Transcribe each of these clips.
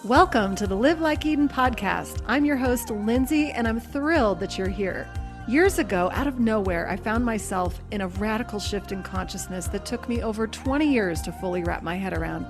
Welcome to the Live Like Eden podcast. I'm your host, Lindsay, and I'm thrilled that you're here. Years ago, out of nowhere, I found myself in a radical shift in consciousness that took me over 20 years to fully wrap my head around.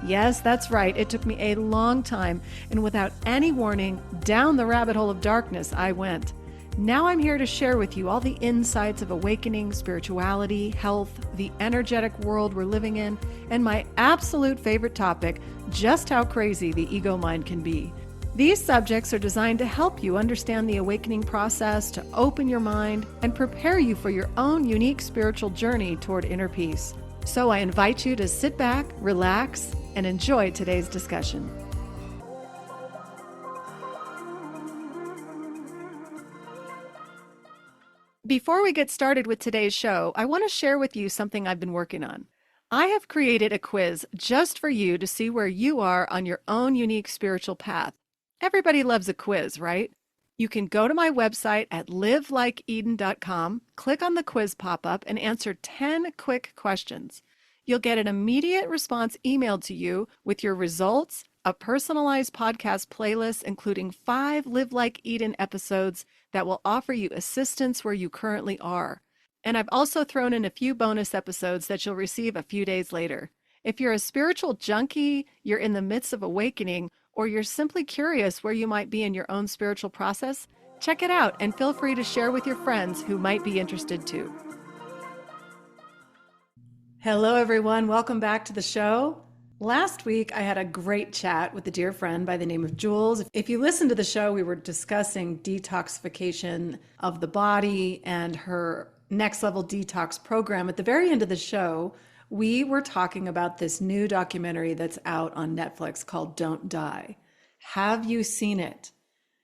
Yes, that's right. It took me a long time, and without any warning, down the rabbit hole of darkness I went. Now I'm here to share with you all the insights of awakening, spirituality, health, the energetic world we're living in, and my absolute favorite topic, just how crazy the ego mind can be. These subjects are designed to help you understand the awakening process, to open your mind, and prepare you for your own unique spiritual journey toward inner peace. So I invite you to sit back, relax, and enjoy today's discussion. Before we get started with today's show, I want to share with you something I've been working on. I have created a quiz just for you to see where you are on your own unique spiritual path. Everybody loves a quiz, right? You can go to my website at livelikeeden.com, click on the quiz pop-up, and answer 10 quick questions. You'll get an immediate response emailed to you with your results, a personalized podcast playlist including 5 Live Like Eden episodes that will offer you assistance where you currently are. And I've also thrown in a few bonus episodes that you'll receive a few days later. If you're a spiritual junkie, you're in the midst of awakening, or you're simply curious where you might be in your own spiritual process, check it out and feel free to share with your friends who might be interested too. Hello, everyone. Welcome back to the show. Last week, I had a great chat with a dear friend by the name of Jules. If you listened to the show, we were discussing detoxification of the body and her next level detox program. At the very end of the show, we were talking about this new documentary that's out on Netflix called Don't Die. Have you seen it?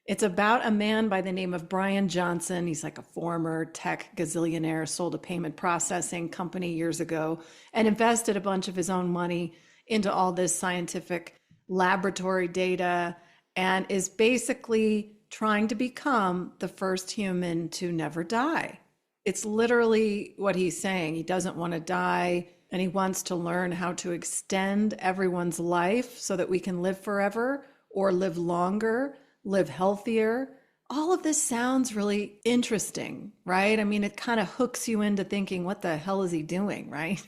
It's about a man by the name of Brian Johnson. He's like a former tech gazillionaire, sold a payment processing company years ago and invested a bunch of his own money into all this scientific laboratory data and is basically trying to become the first human to never die. It's literally what he's saying. He doesn't want to die, and he wants to learn how to extend everyone's life so that we can live forever or live longer, live healthier. All of this sounds really interesting, right? I mean, it kind of hooks you into thinking, what the hell is he doing, right?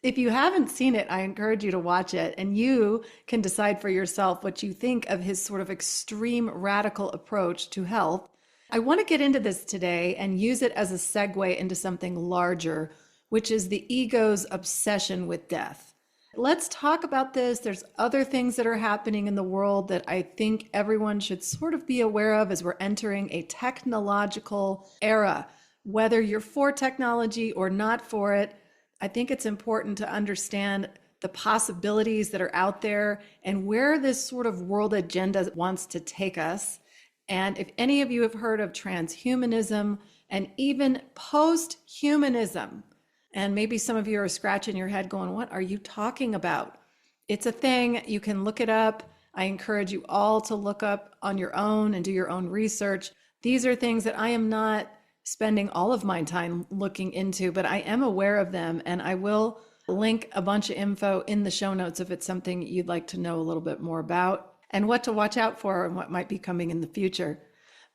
If you haven't seen it, I encourage you to watch it, and you can decide for yourself what you think of his sort of extreme radical approach to health. I want to get into this today and use it as a segue into something larger, which is the ego's obsession with death. Let's talk about this. There's other things that are happening in the world that I think everyone should sort of be aware of as we're entering a technological era. Whether you're for technology or not for it, I think it's important to understand the possibilities that are out there and where this sort of world agenda wants to take us. And if any of you have heard of transhumanism and even post-humanism, and maybe some of you are scratching your head going, what are you talking about? It's a thing. You can look it up. I encourage you all to look up on your own and do your own research. These are things that I am not spending all of my time looking into, but I am aware of them, and I will link a bunch of info in the show notes if it's something you'd like to know a little bit more about and what to watch out for and what might be coming in the future.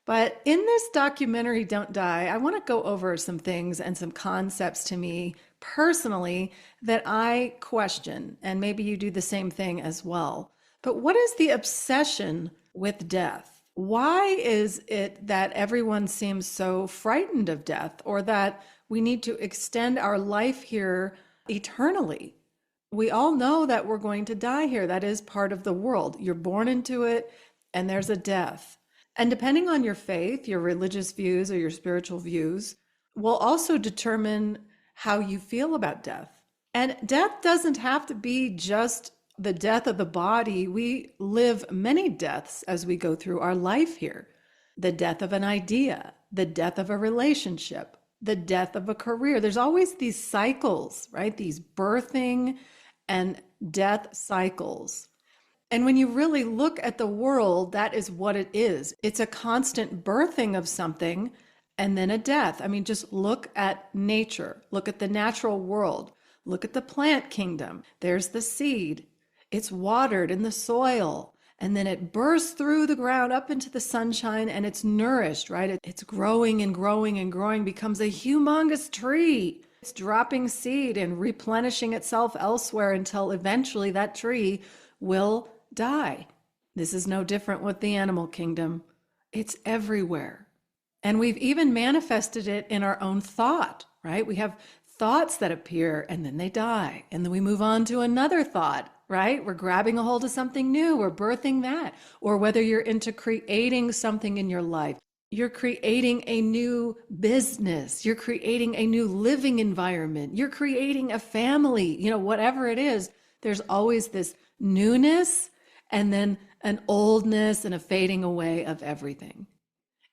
But in this documentary, Don't Die, I want to go over some things and some concepts to me personally that I question, and maybe you do the same thing as well. But what is the obsession with death? Why is it that everyone seems so frightened of death, or that we need to extend our life here eternally? We all know that we're going to die here. That is part of the world. You're born into it, and there's a death. And depending on your faith, your religious views or your spiritual views, will also determine how you feel about death. And death doesn't have to be just the death of the body. We live many deaths as we go through our life here. The death of an idea, the death of a relationship, the death of a career. There's always these cycles, right? These birthing and death cycles. And when you really look at the world, that is what it is. It's a constant birthing of something and then a death. I mean, just look at nature, look at the natural world, look at the plant kingdom. There's the seed. it's watered in the soil, and then it bursts through the ground up into the sunshine, and it's nourished, right? It's growing and growing and growing, becomes a humongous tree. It's dropping seed and replenishing itself elsewhere until eventually that tree will die. This is no different with the animal kingdom. It's everywhere. And we've even manifested it in our own thought, right? We have thoughts that appear and then they die. And then we move on to another thought, right? We're grabbing a hold of something new. We're birthing that. Or whether you're into creating something in your life, you're creating a new business. You're creating a new living environment. You're creating a family, whatever it is, there's always this newness and then an oldness and a fading away of everything.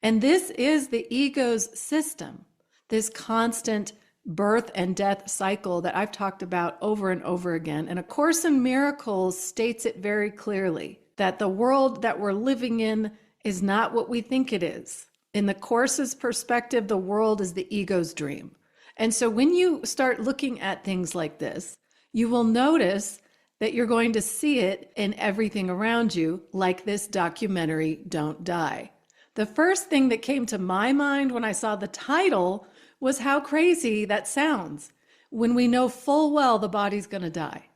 And this is the ego's system, this constant birth and death cycle that I've talked about over and over again. And A Course in Miracles states it very clearly, that the world that we're living in is not what we think it is. In the Course's perspective, the world is the ego's dream. And so when you start looking at things like this, you will notice that you're going to see it in everything around you, like this documentary, Don't Die. The first thing that came to my mind when I saw the title was how crazy that sounds when we know full well the body's going to die.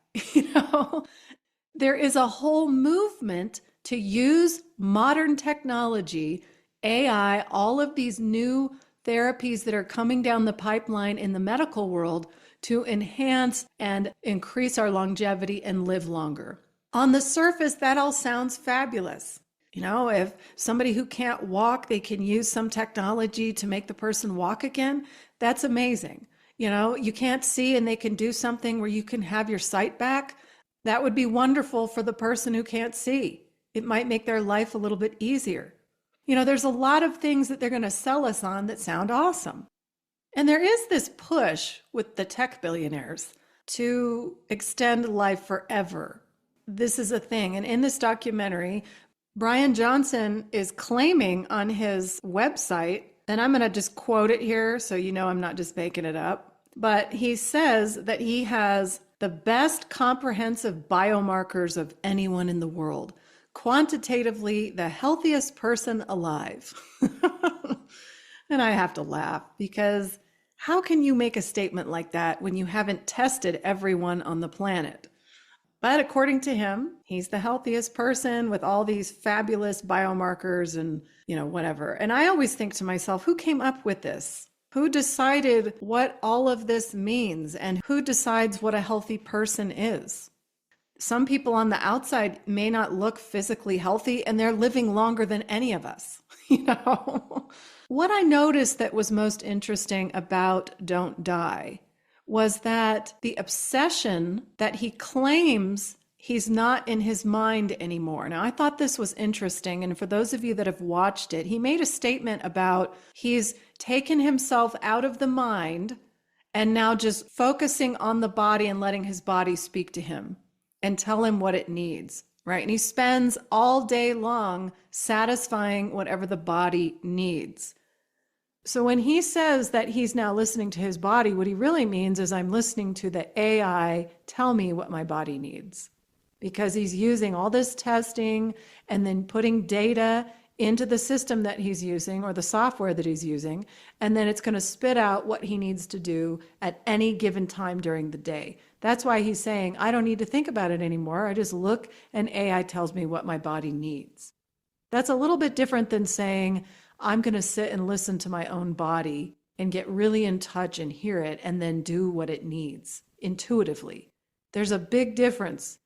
There is a whole movement to use modern technology, AI, all of these new therapies that are coming down the pipeline in the medical world to enhance and increase our longevity and live longer. On the surface, that all sounds fabulous. If somebody who can't walk, they can use some technology to make the person walk again, that's amazing. You can't see and they can do something where you can have your sight back. That would be wonderful for the person who can't see. It might make their life a little bit easier. There's a lot of things that they're going to sell us on that sound awesome. And there is this push with the tech billionaires to extend life forever. This is a thing. And in this documentary, Brian Johnson is claiming on his website, and I'm going to just quote it here so I'm not just making it up, but he says that he has the best comprehensive biomarkers of anyone in the world, quantitatively the healthiest person alive. And I have to laugh because how can you make a statement like that when you haven't tested everyone on the planet? But according to him, he's the healthiest person with all these fabulous biomarkers and, whatever. And I always think to myself, who came up with this? Who decided what all of this means? And who decides what a healthy person is? Some people on the outside may not look physically healthy and they're living longer than any of us, What I noticed that was most interesting about Don't Die was that the obsession that he claims he's not in his mind anymore. Now, I thought this was interesting. And for those of you that have watched it, he made a statement about he's taken himself out of the mind and now just focusing on the body and letting his body speak to him and tell him what it needs, right? And he spends all day long satisfying whatever the body needs. So when he says that he's now listening to his body, what he really means is I'm listening to the AI tell me what my body needs, because he's using all this testing and then putting data into the system that he's using or the software that he's using, and then it's going to spit out what he needs to do at any given time during the day. That's why he's saying, I don't need to think about it anymore. I just look and AI tells me what my body needs. That's a little bit different than saying, I'm going to sit and listen to my own body and get really in touch and hear it and then do what it needs intuitively. There's a big difference.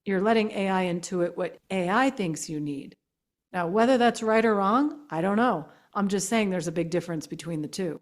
You're letting AI intuit what AI thinks you need. Now, whether that's right or wrong, I don't know. I'm just saying there's a big difference between the two.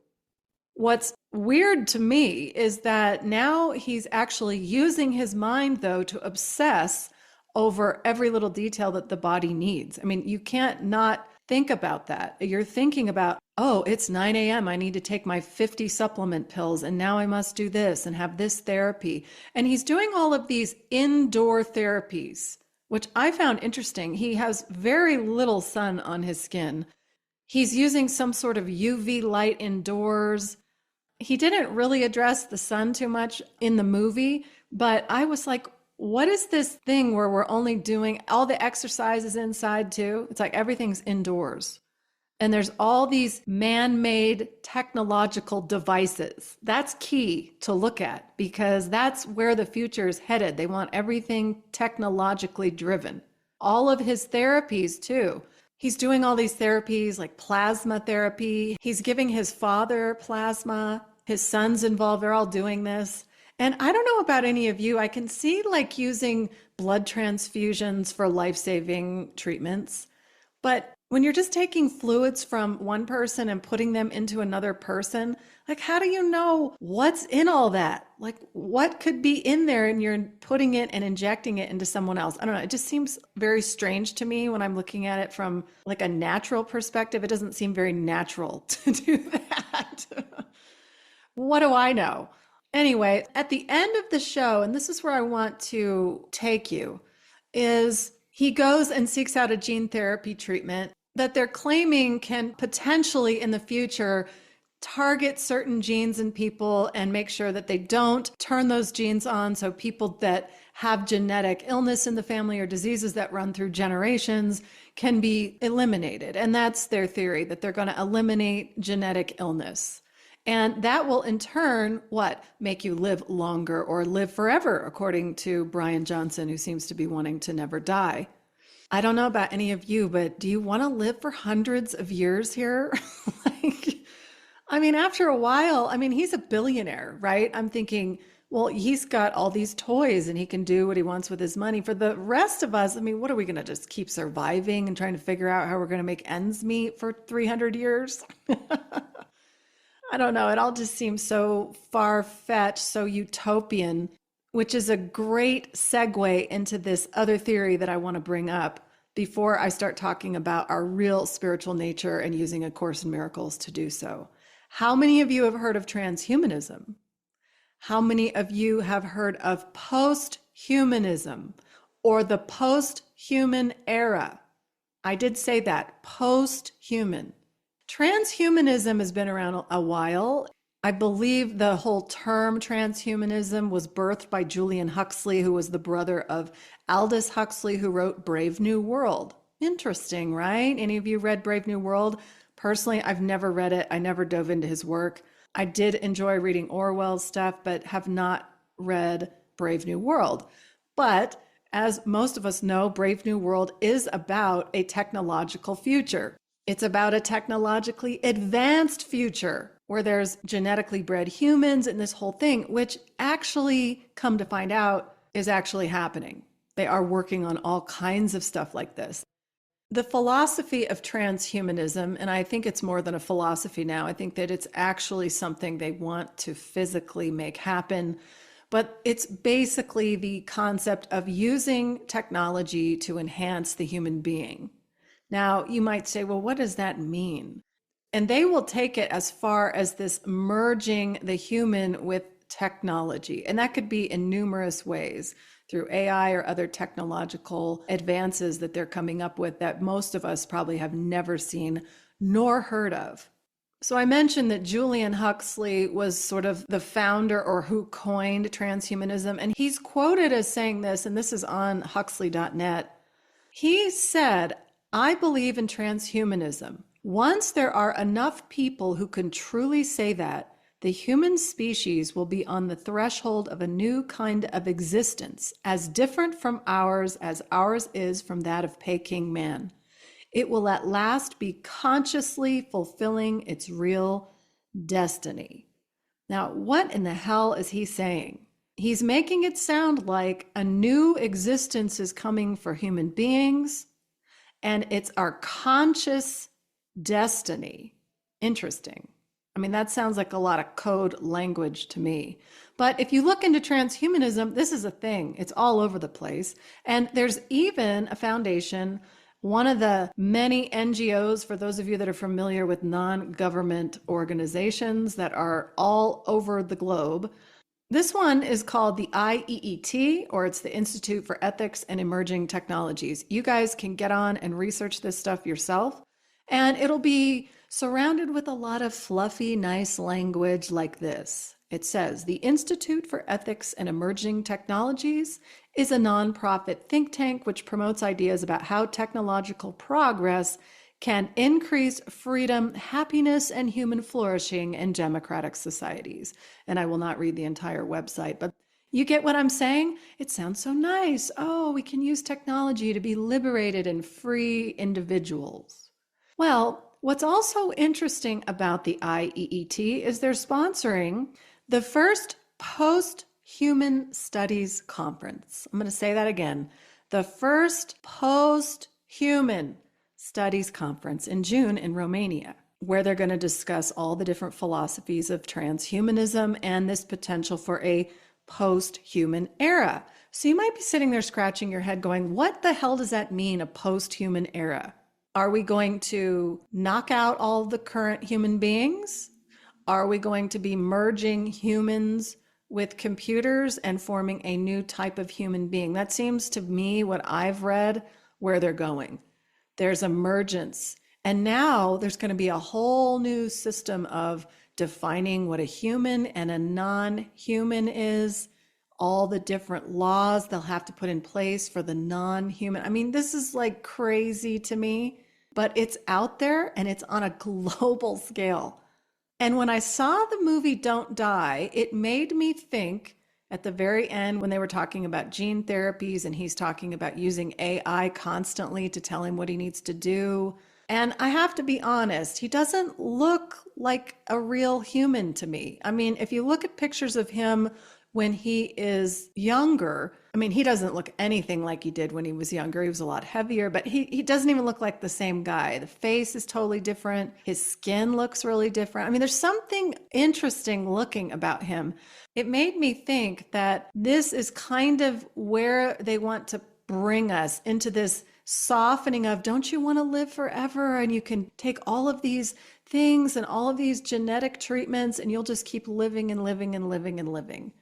What's weird to me is that now he's actually using his mind, though, to obsess over every little detail that the body needs. I mean, you can't not think about that. You're thinking about, oh, it's 9 a.m. I need to take my 50 supplement pills, and now I must do this and have this therapy. And he's doing all of these indoor therapies, which I found interesting. He has very little sun on his skin. He's using some sort of UV light indoors. He didn't really address the sun too much in the movie, but I was like, what is this thing where we're only doing all the exercises inside too? It's like everything's indoors. And there's all these man-made technological devices. That's key to look at because that's where the future is headed. They want everything technologically driven. All of his therapies too. He's doing all these therapies like plasma therapy. He's giving his father plasma. His son's involved. They're all doing this. And I don't know about any of you. I can see like using blood transfusions for life-saving treatments. But when you're just taking fluids from one person and putting them into another person, like how do you know what's in all that? Like what could be in there and you're putting it and injecting it into someone else? I don't know. It just seems very strange to me when I'm looking at it from like a natural perspective. It doesn't seem very natural to do that. What do I know? Anyway, at the end of the show, and this is where I want to take you, is he goes and seeks out a gene therapy treatment that they're claiming can potentially in the future target certain genes in people and make sure that they don't turn those genes on. So people that have genetic illness in the family or diseases that run through generations can be eliminated. And that's their theory, that they're going to eliminate genetic illness. And that will in turn, what? Make you live longer or live forever, according to Brian Johnson, who seems to be wanting to never die. I don't know about any of you, but do you want to live for hundreds of years here? After a while, he's a billionaire, right? I'm thinking, well, he's got all these toys and he can do what he wants with his money. For the rest of us, what are we going to just keep surviving and trying to figure out how we're going to make ends meet for 300 years? I don't know. It all just seems so far-fetched, so utopian, which is a great segue into this other theory that I want to bring up before I start talking about our real spiritual nature and using A Course in Miracles to do so. How many of you have heard of transhumanism? How many of you have heard of post-humanism or the post-human era? I did say that, post-human. Transhumanism has been around a while. I believe the whole term transhumanism was birthed by Julian Huxley, who was the brother of Aldous Huxley, who wrote Brave New World. Interesting, right? Any of you read Brave New World? Personally, I've never read it. I never dove into his work. I did enjoy reading Orwell's stuff, but have not read Brave New World. But as most of us know, Brave New World is about a technological future. It's about a technologically advanced future where there's genetically bred humans and this whole thing, which actually, come to find out, is actually happening. They are working on all kinds of stuff like this. The philosophy of transhumanism, and I think it's more than a philosophy now, I think that it's actually something they want to physically make happen, but it's basically the concept of using technology to enhance the human being. Now, you might say, well, what does that mean? And they will take it as far as this merging the human with technology. And that could be in numerous ways through AI or other technological advances that they're coming up with that most of us probably have never seen nor heard of. So I mentioned that Julian Huxley was sort of the founder or who coined transhumanism. And he's quoted as saying this, and this is on huxley.net. He said, I believe in transhumanism. Once there are enough people who can truly say that, the human species will be on the threshold of a new kind of existence, as different from ours as ours is from that of Peking man. It will at last be consciously fulfilling its real destiny. Now, what in the hell is he saying? He's making it sound like a new existence is coming for human beings, and it's our conscious destiny. Interesting. That sounds like a lot of code language to me. But if you look into transhumanism, this is a thing. It's all over the place. And there's even a foundation, one of the many NGOs, for those of you that are familiar with non-government organizations that are all over the globe. This one is called the IEET, or it's the Institute for Ethics and Emerging Technologies. You guys can get on and research this stuff yourself. And it'll be surrounded with a lot of fluffy, nice language like this. It says the Institute for Ethics and Emerging Technologies is a nonprofit think tank which promotes ideas about how technological progress can increase freedom, happiness, and human flourishing in democratic societies. And I will not read the entire website, but you get what I'm saying? It sounds so nice. Oh, we can use technology to be liberated and free individuals. Well, what's also interesting about the IEET is they're sponsoring the first post-human studies conference. I'm going to say that again. The first post-human studies conference in June in Romania, where they're going to discuss all the different philosophies of transhumanism and this potential for a post-human era. So you might be sitting there scratching your head going, what the hell does that mean, a post-human era? Are we going to knock out all the current human beings? Are we going to be merging humans with computers and forming a new type of human being? That seems to me what I've read where they're going. There's emergence. And now there's going to be a whole new system of defining what a human and a non-human is, all the different laws they'll have to put in place for the non-human. I mean, this is like crazy to me, but it's out there and it's on a global scale. And when I saw the movie Don't Die, it made me think at the very end when they were talking about gene therapies and he's talking about using AI constantly to tell him what he needs to do. And I have to be honest, he doesn't look like a real human to me. I mean, if you look at pictures of him when he is younger, I mean, he doesn't look anything like he did when he was younger. He was a lot heavier, but he doesn't even look like the same guy. The face is totally different. His skin looks really different. I mean, there's something interesting looking about him. It made me think that this is kind of where they want to bring us into this softening of, don't you want to live forever? And you can take all of these things and all of these genetic treatments and you'll just keep living and living and living and living.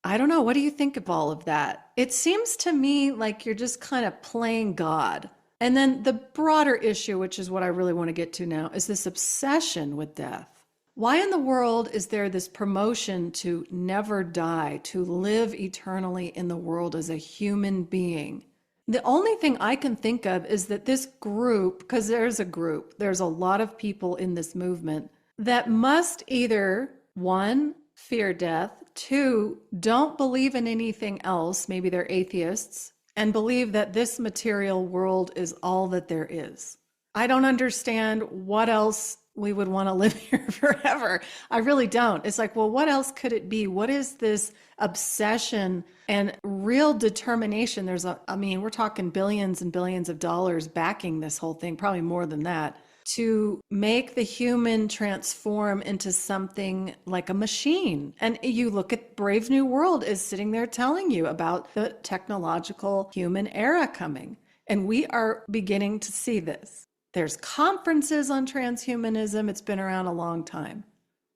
I don't know. What do you think of all of that? It seems to me like you're just kind of playing God. And then the broader issue, which is what I really want to get to now, is this obsession with death. Why in the world is there this promotion to never die, to live eternally in the world as a human being? The only thing I can think of is that this group, because there's a lot of people in this movement that must either, one, fear death, two, don't believe in anything else, maybe they're atheists, and believe that this material world is all that there is. I don't understand what else we would want to live here forever. I really don't. It's like, well, what else could it be? What is this obsession and real determination? We're talking billions and billions of dollars backing this whole thing, probably more than that, to make the human transform into something like a machine. And you look at Brave New World is sitting there telling you about the technological human era coming. And we are beginning to see this. There's conferences on transhumanism. It's been around a long time.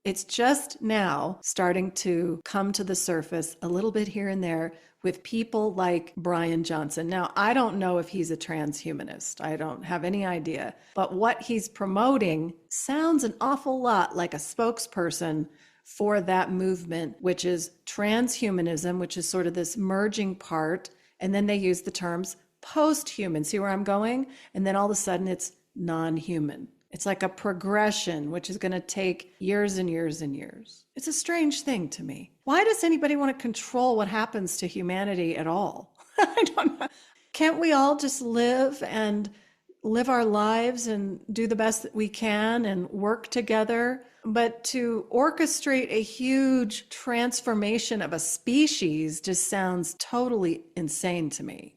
It's just now starting to come to the surface a little bit here and there with people like Brian Johnson. Now, I don't know if he's a transhumanist. I don't have any idea. But what he's promoting sounds an awful lot like a spokesperson for that movement, which is transhumanism, which is sort of this merging part. And then they use the terms post-human. See where I'm going? And then all of a sudden it's non-human. It's like a progression, which is going to take years and years and years. It's a strange thing to me. Why does anybody want to control what happens to humanity at all? I don't know. Can't we all just live our lives and do the best that we can and work together? But to orchestrate a huge transformation of a species just sounds totally insane to me.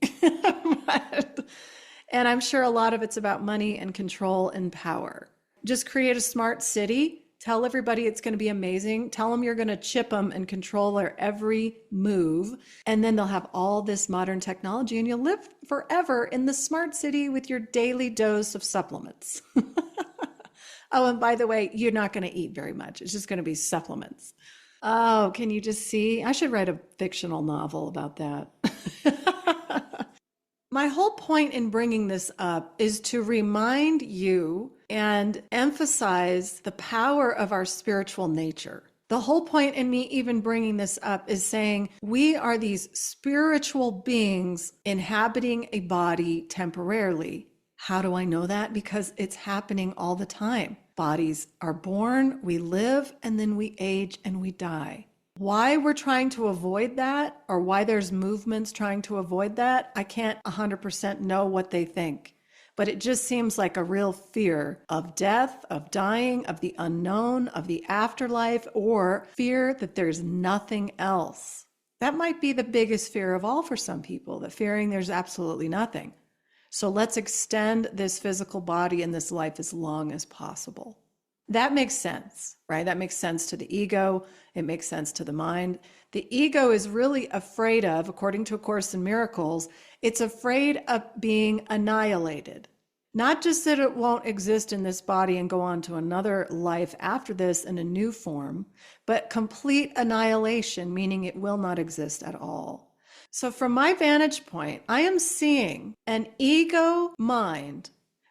And I'm sure a lot of it's about money and control and power. Just create a smart city, tell everybody it's going to be amazing, tell them you're going to chip them and control their every move, and then they'll have all this modern technology and you'll live forever in the smart city with your daily dose of supplements. Oh, and by the way, you're not going to eat very much. It's just going to be supplements. Oh, can you just see? I should write a fictional novel about that. My whole point in bringing this up is to remind you and emphasize the power of our spiritual nature. The whole point in me even bringing this up is saying we are these spiritual beings inhabiting a body temporarily. How do I know that? Because it's happening all the time. Bodies are born, we live, and then we age and we die. Why we're trying to avoid that, or why there's movements trying to avoid that, I can't 100% know what they think. But it just seems like a real fear of death, of dying, of the unknown, of the afterlife, or fear that there's nothing else. That might be the biggest fear of all for some people, the fearing there's absolutely nothing. So let's extend this physical body and this life as long as possible. That makes sense, right? That makes sense to the ego. It makes sense to the mind. The ego is really afraid of, according to A Course in Miracles, it's afraid of being annihilated. Not just that it won't exist in this body and go on to another life after this in a new form, but complete annihilation, meaning it will not exist at all. So from my vantage point, I am seeing an ego mind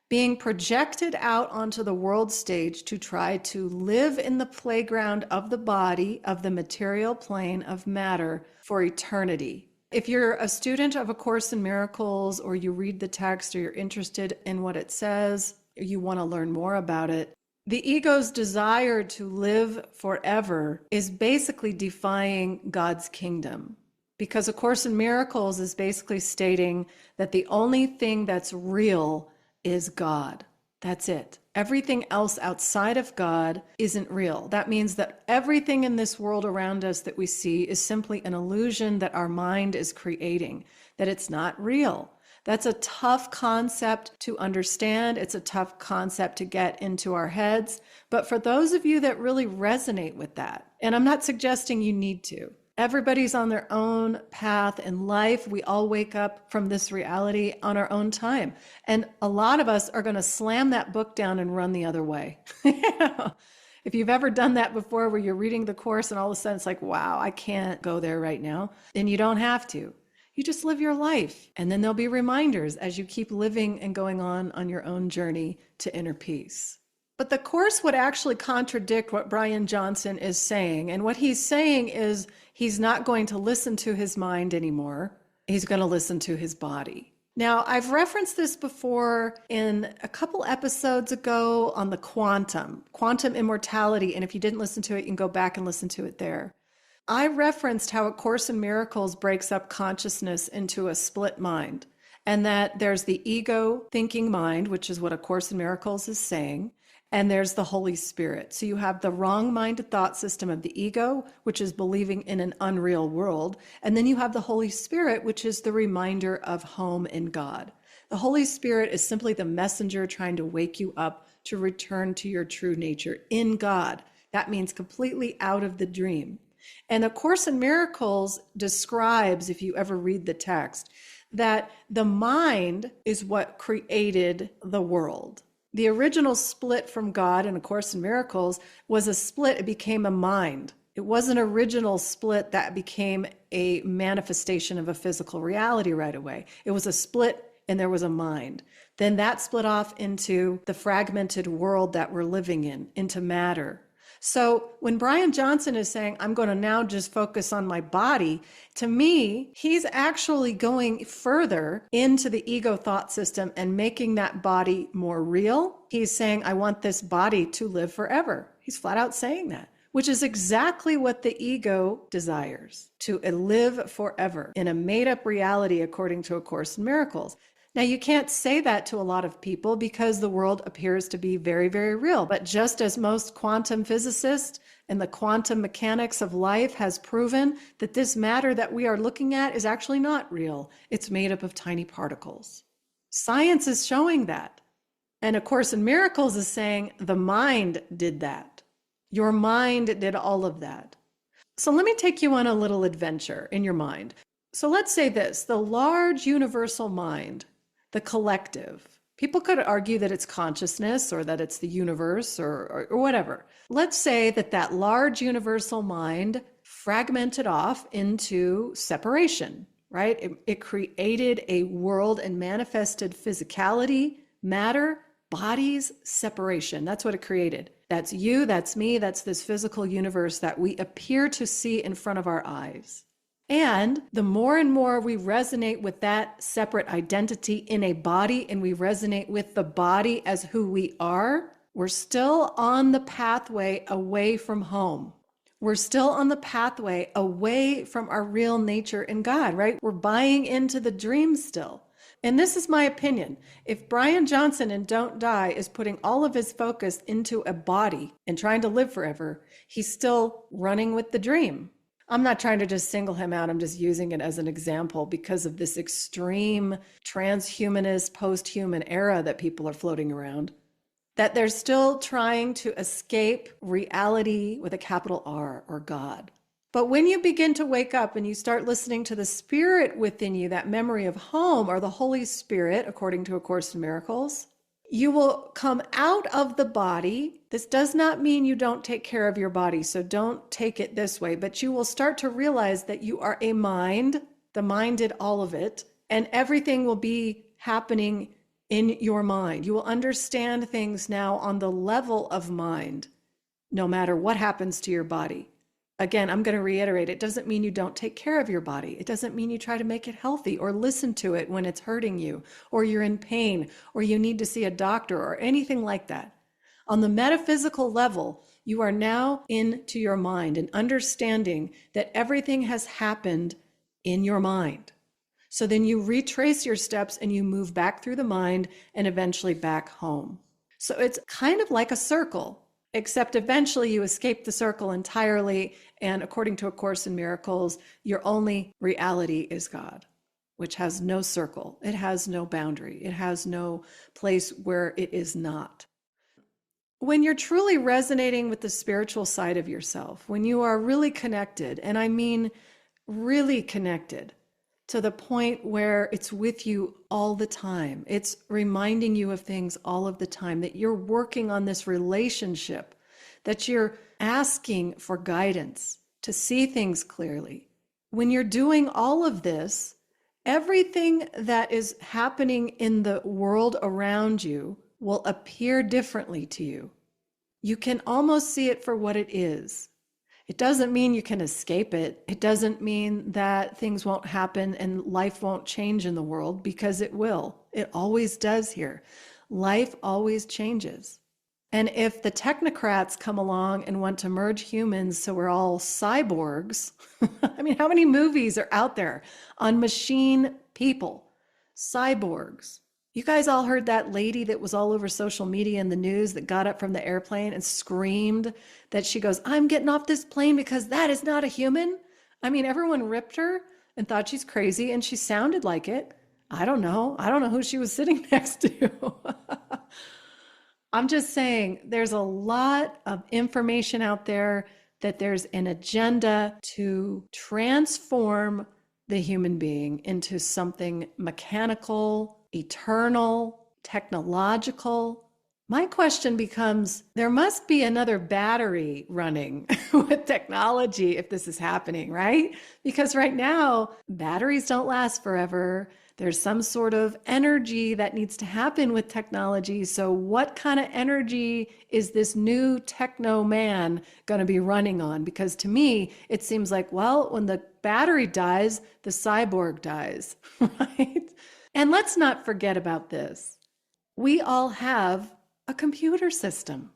being projected out onto the world stage to try to live in the playground of the body, of the material plane of matter for eternity. If you're a student of A Course in Miracles, or you read the text, or you're interested in what it says, or you want to learn more about it, the ego's desire to live forever is basically defying God's kingdom. Because A Course in Miracles is basically stating that the only thing that's real is God. That's it. Everything else outside of God isn't real. That means that everything in this world around us that we see is simply an illusion that our mind is creating, that it's not real. That's a tough concept to understand. It's a tough concept to get into our heads. But for those of you that really resonate with that, and I'm not suggesting you need to, everybody's on their own path in life. We all wake up from this reality on our own time. And a lot of us are going to slam that book down and run the other way. If you've ever done that before, where you're reading the course and all of a sudden it's like, wow, I can't go there right now. Then you don't have to. You just live your life. And then there'll be reminders as you keep living and going on your own journey to inner peace. But the course would actually contradict what Brian Johnson is saying. And what he's saying is he's not going to listen to his mind anymore. He's going to listen to his body. Now, I've referenced this before in a couple episodes ago on the quantum immortality. And if you didn't listen to it, you can go back and listen to it there. I referenced how A Course in Miracles breaks up consciousness into a split mind, and that there's the ego thinking mind, which is what A Course in Miracles is saying. And there's the Holy Spirit. So you have the wrong-minded thought system of the ego, which is believing in an unreal world. And then you have the Holy Spirit, which is the reminder of home in God. The Holy Spirit is simply the messenger trying to wake you up to return to your true nature in God. That means completely out of the dream. And A Course in Miracles describes, if you ever read the text, that the mind is what created the world. The original split from God in A Course in Miracles was a split. It became a mind. It wasn't an original split that became a manifestation of a physical reality right away. It was a split and there was a mind. Then that split off into the fragmented world that we're living in, into matter. So when Brian Johnson is saying, I'm going to now just focus on my body, to me, he's actually going further into the ego thought system and making that body more real. He's saying, I want this body to live forever. He's flat out saying that, which is exactly what the ego desires, to live forever in a made-up reality according to A Course in Miracles. Now, you can't say that to a lot of people because the world appears to be very, very real. But just as most quantum physicists and the quantum mechanics of life has proven that this matter that we are looking at is actually not real. It's made up of tiny particles. Science is showing that. And A Course in Miracles is saying the mind did that. Your mind did all of that. So let me take you on a little adventure in your mind. So let's say this, the large universal mind, the collective. People could argue that it's consciousness or that it's the universe or whatever. Let's say that that large universal mind fragmented off into separation, right? It created a world and manifested physicality, matter, body's separation. That's what it created. That's you, that's me, that's this physical universe that we appear to see in front of our eyes. And the more and more we resonate with that separate identity in a body, and we resonate with the body as who we are, we're still on the pathway away from home. We're still on the pathway away from our real nature in God, right? We're buying into the dream still. And this is my opinion. If Brian Johnson in Don't Die is putting all of his focus into a body and trying to live forever, he's still running with the dream. I'm not trying to just single him out. I'm just using it as an example because of this extreme transhumanist, post-human era that people are floating around, that they're still trying to escape reality with a capital R, or God. But when you begin to wake up and you start listening to the spirit within you, that memory of home, or the Holy Spirit, according to A Course in Miracles, you will come out of the body. This does not mean you don't take care of your body, so don't take it this way, but you will start to realize that you are a mind. The mind did all of it, and everything will be happening in your mind. You will understand things now on the level of mind, no matter what happens to your body. Again, I'm going to reiterate, it doesn't mean you don't take care of your body. It doesn't mean you try to make it healthy or listen to it when it's hurting you, or you're in pain, or you need to see a doctor, or anything like that. On the metaphysical level, you are now into your mind and understanding that everything has happened in your mind. So then you retrace your steps and you move back through the mind and eventually back home. So it's kind of like a circle, except eventually you escape the circle entirely. And according to A Course in Miracles, your only reality is God, which has no circle. It has no boundary. It has no place where it is not. When you're truly resonating with the spiritual side of yourself, when you are really connected, and I mean really connected, to the point where it's with you all the time. It's reminding you of things all of the time, that you're working on this relationship, that you're asking for guidance to see things clearly. When you're doing all of this, everything that is happening in the world around you will appear differently to you. You can almost see it for what it is. It doesn't mean you can escape it. It doesn't mean that things won't happen and life won't change in the world, because it will. It always does here. Life always changes. And if the technocrats come along and want to merge humans so we're all cyborgs, I mean, how many movies are out there on machine people, cyborgs? You guys all heard that lady that was all over social media and the news that got up from the airplane and screamed that she goes, "I'm getting off this plane because that is not a human." I mean, everyone ripped her and thought she's crazy, and she sounded like it. I don't know. I don't know who she was sitting next to. I'm just saying there's a lot of information out there that there's an agenda to transform the human being into something mechanical, eternal, technological. My question becomes, there must be another battery running with technology if this is happening, right? Because right now, batteries don't last forever. There's some sort of energy that needs to happen with technology. So what kind of energy is this new techno man going to be running on? Because to me, it seems like, well, when the battery dies, the cyborg dies, right? And let's not forget about this. We all have a computer system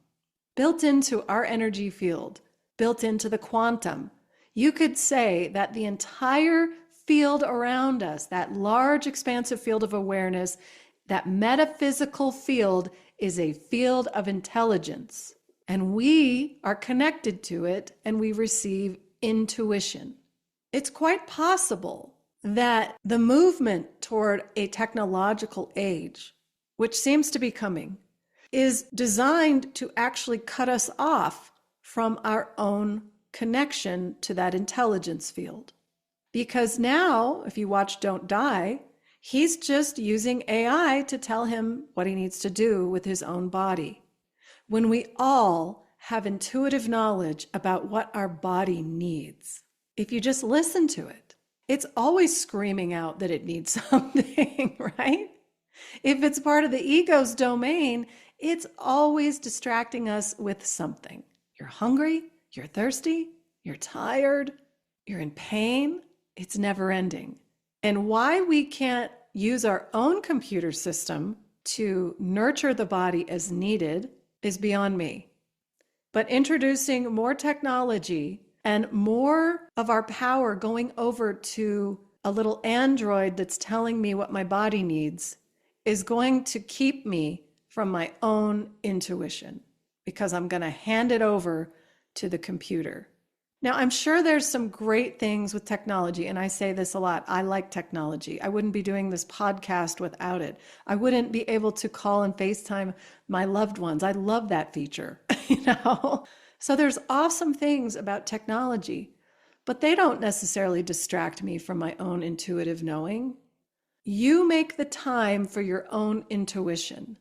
built into our energy field, built into the quantum. You could say that the entire field around us, that large expansive field of awareness, that metaphysical field, is a field of intelligence. And we are connected to it, and we receive intuition. It's quite possible that the movement toward a technological age, which seems to be coming, is designed to actually cut us off from our own connection to that intelligence field. Because now, if you watch Don't Die, he's just using AI to tell him what he needs to do with his own body. When we all have intuitive knowledge about what our body needs, if you just listen to it, it's always screaming out that it needs something, right? If it's part of the ego's domain, it's always distracting us with something. You're hungry, you're thirsty, you're tired, you're in pain. It's never ending. And why we can't use our own computer system to nurture the body as needed is beyond me. But introducing more technology and more of our power going over to a little android that's telling me what my body needs is going to keep me from my own intuition, because I'm going to hand it over to the computer. Now, I'm sure there's some great things with technology, and I say this a lot. I like technology. I wouldn't be doing this podcast without it. I wouldn't be able to call and FaceTime my loved ones. I love that feature, So there's awesome things about technology, but they don't necessarily distract me from my own intuitive knowing. You make the time for your own intuition.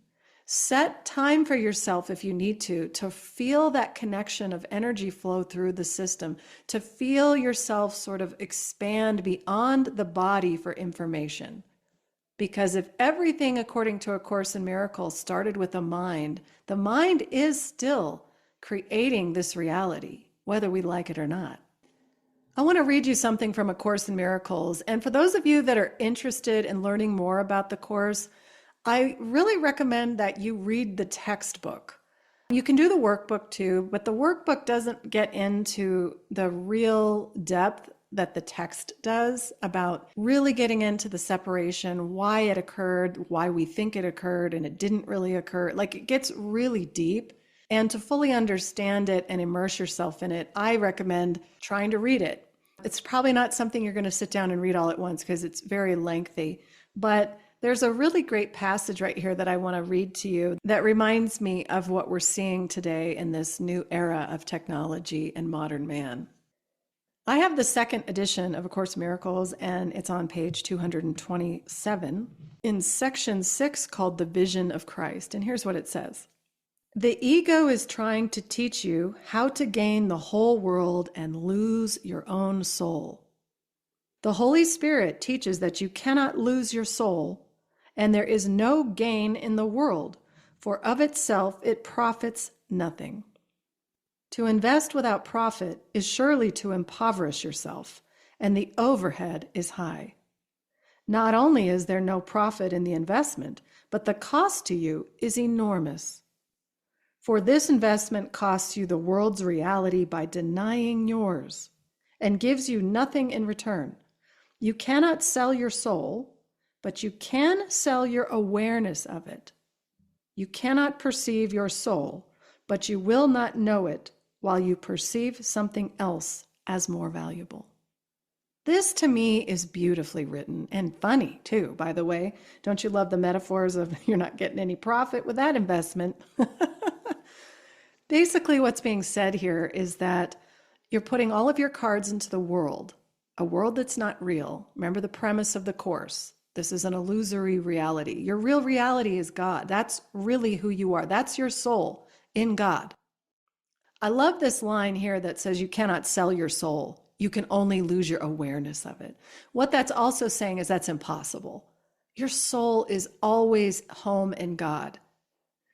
Set time for yourself if you need to feel that connection of energy flow through the system, to feel yourself sort of expand beyond the body for information. Because if everything, according to A Course in Miracles, started with the mind is still creating this reality, whether we like it or not. I want to read you something from A Course in Miracles. And for those of you that are interested in learning more about the Course, I really recommend that you read the textbook. You can do the workbook too, but the workbook doesn't get into the real depth that the text does about really getting into the separation, why it occurred, why we think it occurred, and it didn't really occur. Like, it gets really deep. And to fully understand it and immerse yourself in it, I recommend trying to read it. It's probably not something you're going to sit down and read all at once because it's very lengthy, but there's a really great passage right here that I want to read to you that reminds me of what we're seeing today in this new era of technology and modern man. I have the second edition of A Course in Miracles, and it's on page 227 in section 6 called The Vision of Christ. And here's what it says. The ego is trying to teach you how to gain the whole world and lose your own soul. The Holy Spirit teaches that you cannot lose your soul, and there is no gain in the world, for of itself it profits nothing. To invest without profit is surely to impoverish yourself, and the overhead is high. Not only is there no profit in the investment, but the cost to you is enormous. For this investment costs you the world's reality by denying yours, and gives you nothing in return. You cannot sell your soul, but you can sell your awareness of it. You cannot perceive your soul, but you will not know it while you perceive something else as more valuable. This to me is beautifully written and funny too, by the way. Don't you love the metaphors of you're not getting any profit with that investment? Basically, what's being said here is that you're putting all of your cards into the world, a world that's not real. Remember the premise of the Course. This is an illusory reality. Your real reality is God. That's really who you are. That's your soul in God. I love this line here that says you cannot sell your soul. You can only lose your awareness of it. What that's also saying is that's impossible. Your soul is always home in God.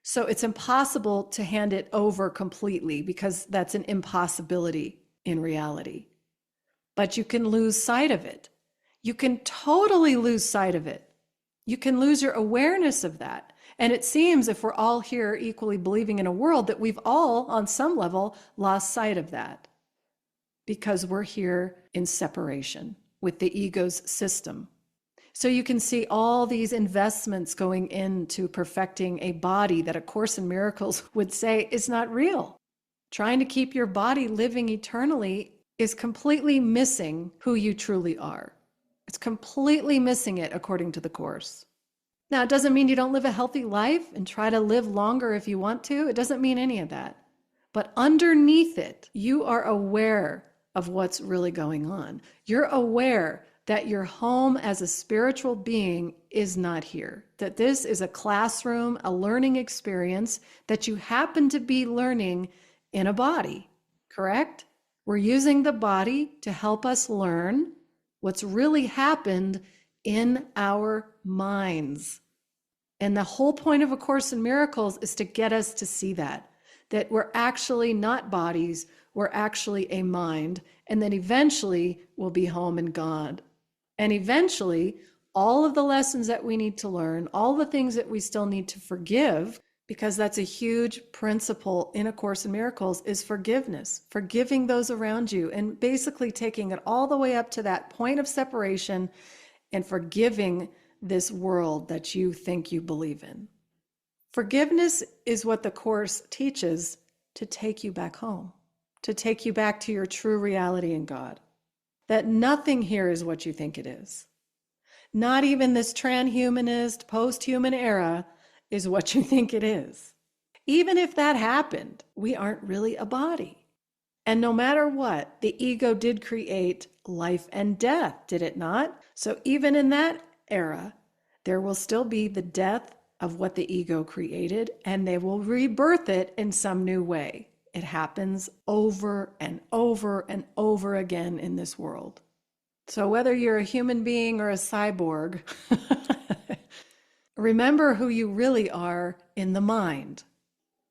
So it's impossible to hand it over completely because that's an impossibility in reality. But you can lose sight of it. You can totally lose sight of it. You can lose your awareness of that. And it seems if we're all here equally believing in a world that we've all, on some level, lost sight of that because we're here in separation with the ego's system. So you can see all these investments going into perfecting a body that A Course in Miracles would say is not real. Trying to keep your body living eternally is completely missing who you truly are. It's completely missing it according to the Course. Now, it doesn't mean you don't live a healthy life and try to live longer if you want to. It doesn't mean any of that. But underneath it, you are aware of what's really going on. You're aware that your home as a spiritual being is not here, that this is a classroom, a learning experience that you happen to be learning in a body, correct? We're using the body to help us learn what's really happened in our minds. And the whole point of A Course in Miracles is to get us to see that we're actually not bodies, we're actually a mind, and then eventually we'll be home in God. And eventually, all of the lessons that we need to learn, all the things that we still need to forgive, because that's a huge principle in A Course in Miracles, is forgiveness, forgiving those around you, and basically taking it all the way up to that point of separation and forgiving this world that you think you believe in. Forgiveness is what the Course teaches to take you back home, to take you back to your true reality in God. That nothing here is what you think it is. Not even this transhumanist, post-human era is what you think it is. Even if that happened, we aren't really a body. And no matter what, the ego did create life and death, did it not? So even in that era, there will still be the death of what the ego created, and they will rebirth it in some new way. It happens over and over and over again in this world. So whether you're a human being or a cyborg, remember who you really are in the mind.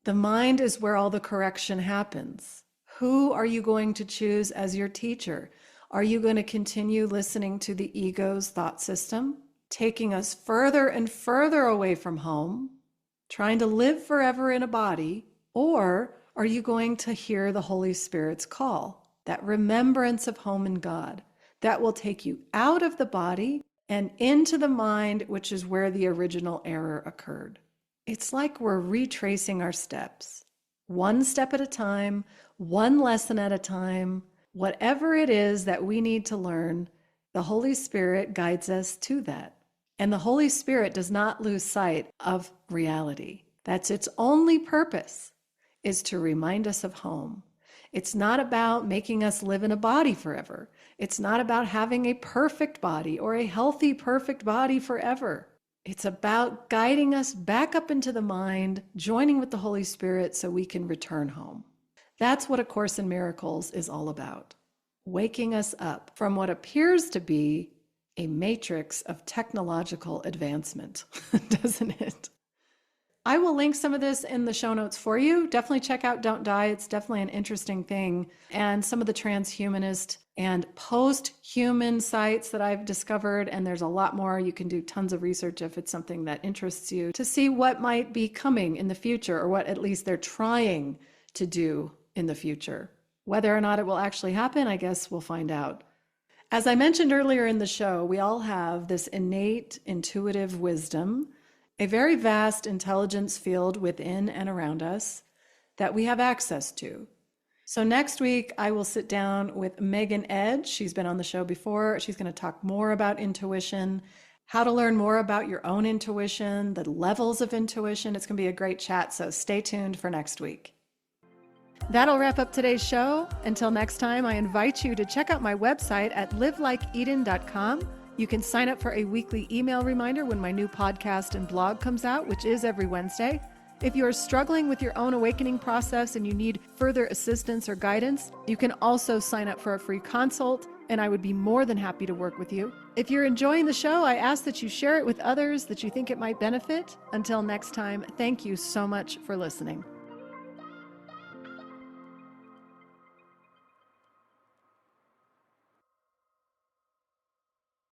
The mind is where all the correction happens. Who are you going to choose as your teacher? Are you going to continue listening to the ego's thought system, taking us further and further away from home, trying to live forever in a body? Or are you going to hear the Holy Spirit's call, that remembrance of home in God, that will take you out of the body and into the mind, which is where the original error occurred? It's like we're retracing our steps, one step at a time, one lesson at a time. Whatever it is that we need to learn, the Holy Spirit guides us to that. And the Holy Spirit does not lose sight of reality. That's its only purpose, is to remind us of home. It's not about making us live in a body forever. It's not about having a perfect body or a healthy, perfect body forever. It's about guiding us back up into the mind, joining with the Holy Spirit so we can return home. That's what A Course in Miracles is all about. Waking us up from what appears to be a matrix of technological advancement, doesn't it? I will link some of this in the show notes for you. Definitely check out Don't Die. It's definitely an interesting thing. And some of the transhumanist and post-human sites that I've discovered, and there's a lot more. You can do tons of research if it's something that interests you to see what might be coming in the future, or what at least they're trying to do in the future. Whether or not it will actually happen, I guess we'll find out. As I mentioned earlier in the show, we all have this innate intuitive wisdom, a very vast intelligence field within and around us that we have access to. So next week, I will sit down with Megan Edge. She's been on the show before. She's going to talk more about intuition, how to learn more about your own intuition, the levels of intuition. It's going to be a great chat, so stay tuned for next week. That'll wrap up today's show. Until next time, I invite you to check out my website at livelikeeden.com. You can sign up for a weekly email reminder when my new podcast and blog comes out, which is every Wednesday. If you are struggling with your own awakening process and you need further assistance or guidance, you can also sign up for a free consult, and I would be more than happy to work with you. If you're enjoying the show, I ask that you share it with others that you think it might benefit. Until next time, thank you so much for listening.